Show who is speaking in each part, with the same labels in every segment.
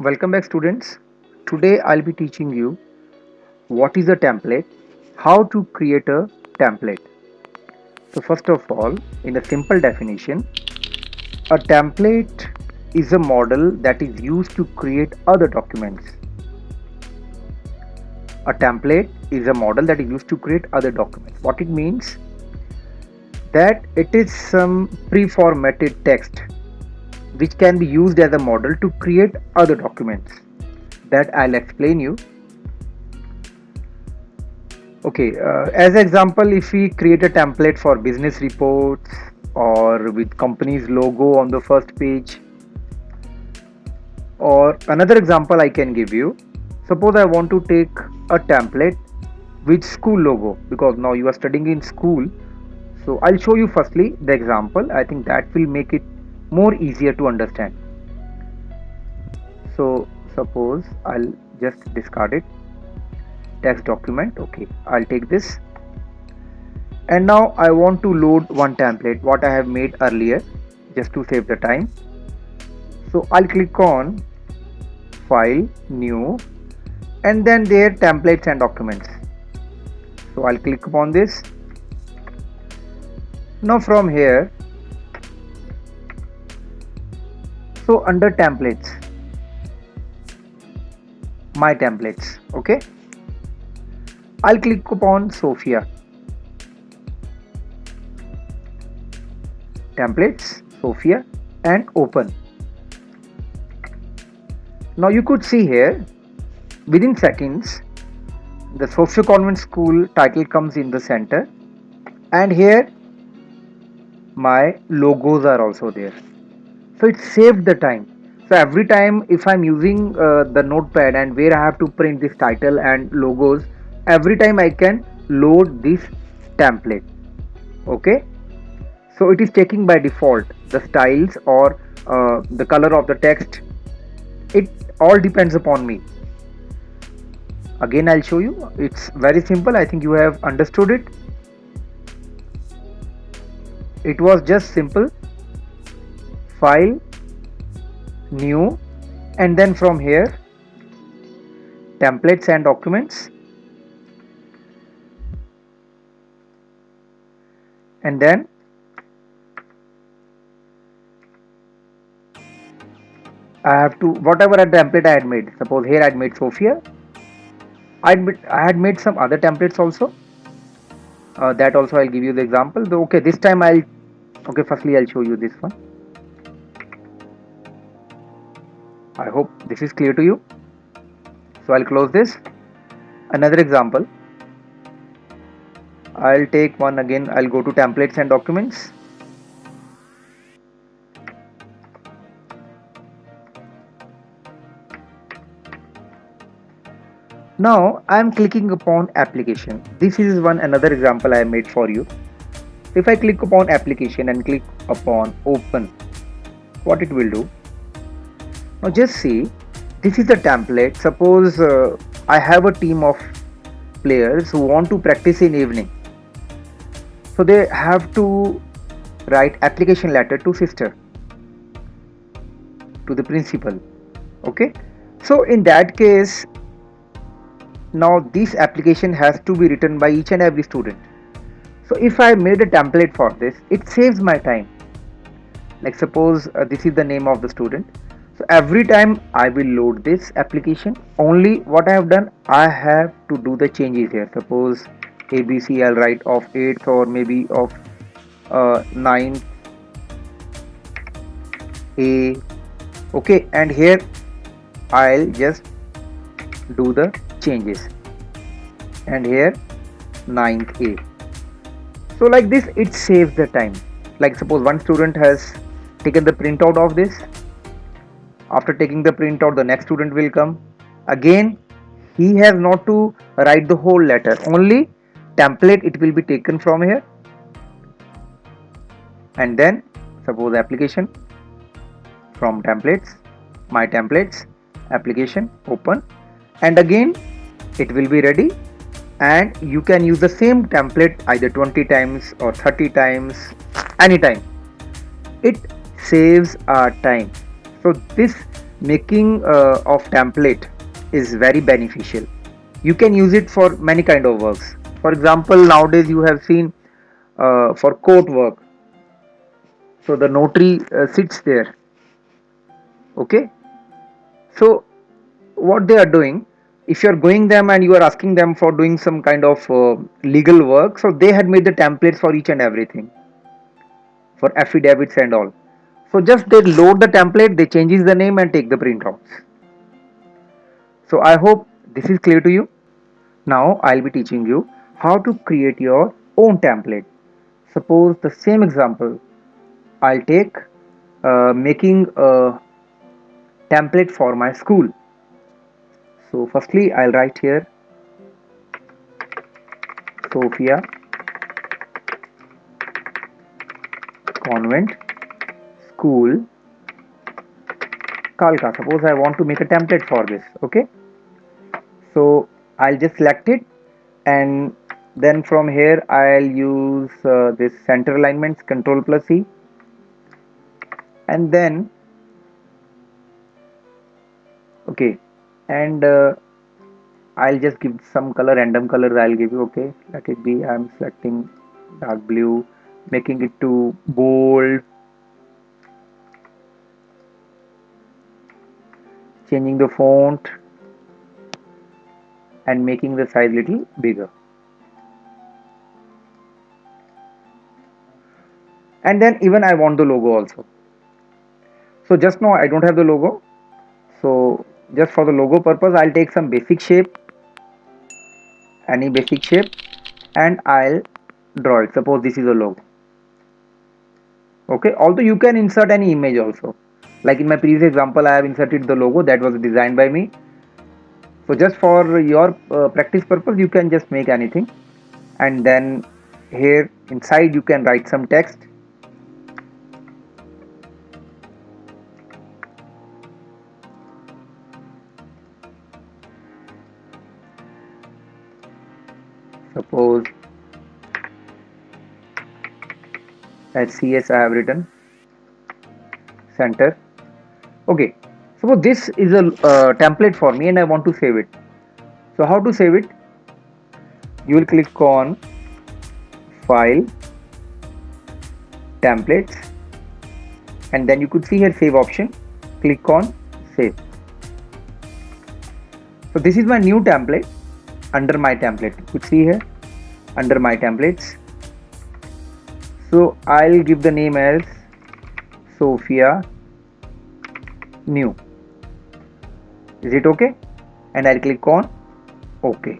Speaker 1: Welcome back students. Today I'll be teaching you what is a template, how to create a template. So first of all, in a simple definition, a template is a model that is used to create other documents. A template is a model that is used to create other documents. What it means? That it is some pre-formatted text which can be used as a model to create other documents. That I'll explain you. Okay, as example, if we create a template for business reports or with company's logo on the first page, or another example I can give you. Suppose I want to take a template with school logo because now you are studying in school. So I'll show you firstly the example. I think that will make it more easier to understand. So suppose I'll just discard it. Text document. Okay, I'll take this. And now I want to load one template what I have made earlier just to save the time. So I'll click on file, new, and then there templates and documents. So I'll click upon this. Now from here, so under templates, my templates, okay, I'll click upon Sophia. Templates, Sophia, and open. Now you could see here within seconds the Sophia Convent School title comes in the center, and here my logos are also there. So it saved the time. So every time if I'm using the notepad and where I have to print this title and logos, every time I can load this template. Okay, so it is taking by default the styles or the color of the text. It all depends upon me. Again I'll show you. It's very simple. I think you have understood it. It was just simple. File, new, and then from here templates and documents, and then I have to whatever a template I had made. Suppose here I had made Sophia. I had made some other templates also. That also I'll give you the example. Though, okay, this time firstly I'll show you this one. I hope this is clear to you. So I'll close this. Another example. I'll take one again. I'll go to templates and documents. Now I am clicking upon application. This is one another example I made for you. If I click upon application and click upon open, what it will do? Now just see, this is the template. Suppose I have a team of players who want to practice in evening. So they have to write application letter to sister, to the principal. Okay. So in that case, now this application has to be written by each and every student. So if I made a template for this, it saves my time. Like suppose this is the name of the student. So every time I will load this application, only what I have done, I have to do the changes here. Suppose ABC I'll write of 8th or maybe of 9th A. Okay, and here I'll just do the changes, and here 9th A. So like this it saves the time. Like suppose one student has taken the printout of this. After taking the printout, the next student will come. Again, he has not to write the whole letter. Only template it will be taken from here. And then suppose application, from templates, my templates, application, open. And again, it will be ready. And you can use the same template either 20 times or 30 times, anytime. It saves our time. So this making of template is very beneficial. You can use it for many kind of works. For example, nowadays you have seen for court work, so the notary sits there. Okay, so what they are doing, if you are going them and you are asking them for doing some kind of legal work, so they had made the templates for each and everything, for affidavits and all. So just they load the template, they changes the name and take the printouts. So I hope this is clear to you. Now I'll be teaching you how to create your own template. Suppose the same example I'll take, making a template for my school. So firstly I'll write here Sophia Convent School Kalka. Suppose I want to make a template for this. Okay, so I'll just select it, and then from here I'll use this center alignments, control plus C, and then okay, and I'll just give some color, random colors I'll give you. Okay, let it be, I'm selecting dark blue, making it to bold, changing the font and making the size little bigger. And then even I want the logo also. So just now I don't have the logo, so just for the logo purpose I'll take some basic shape, any basic shape, and I'll draw it. Suppose this is a logo. Okay, although you can insert any image also, like in my previous example I have inserted the logo that was designed by me. So just for your practice purpose you can just make anything, and then here inside you can write some text. Suppose as CS I have written center. Okay, suppose this is a template for me and I want to save it. So how to save it? You will click on file, templates, and then you could see here save option, click on save. So this is my new template. Under my template, you could see here under my templates, so I'll give the name as Sophia new. Is it okay? And I'll click on OK.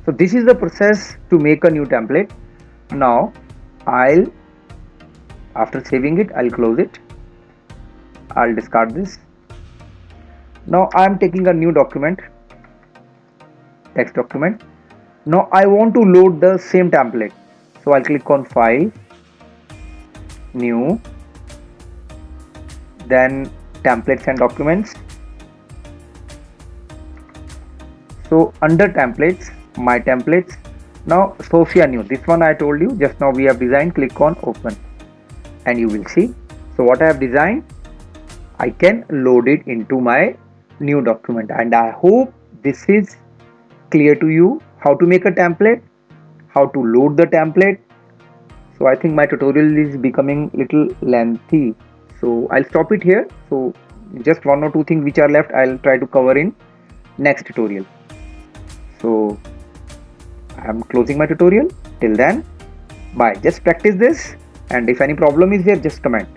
Speaker 1: So this is the process to make a new template. Now after saving it, I'll close it, I'll discard this. Now I'm taking a new document, text document. Now I want to load the same template, so I'll click on file, new, then templates and documents. So under templates, my templates, now Sophia new, this one I told you just now we have designed. Click on open and you will see, so what I have designed I can load it into my new document. And I hope this is clear to you, how to make a template, how to load the template. So I think my tutorial is becoming little lengthy, so I'll stop it here. So just one or two things which are left I'll try to cover in next tutorial. So I'm closing my tutorial. Till then, bye. Just practice this, and if any problem is there, just comment.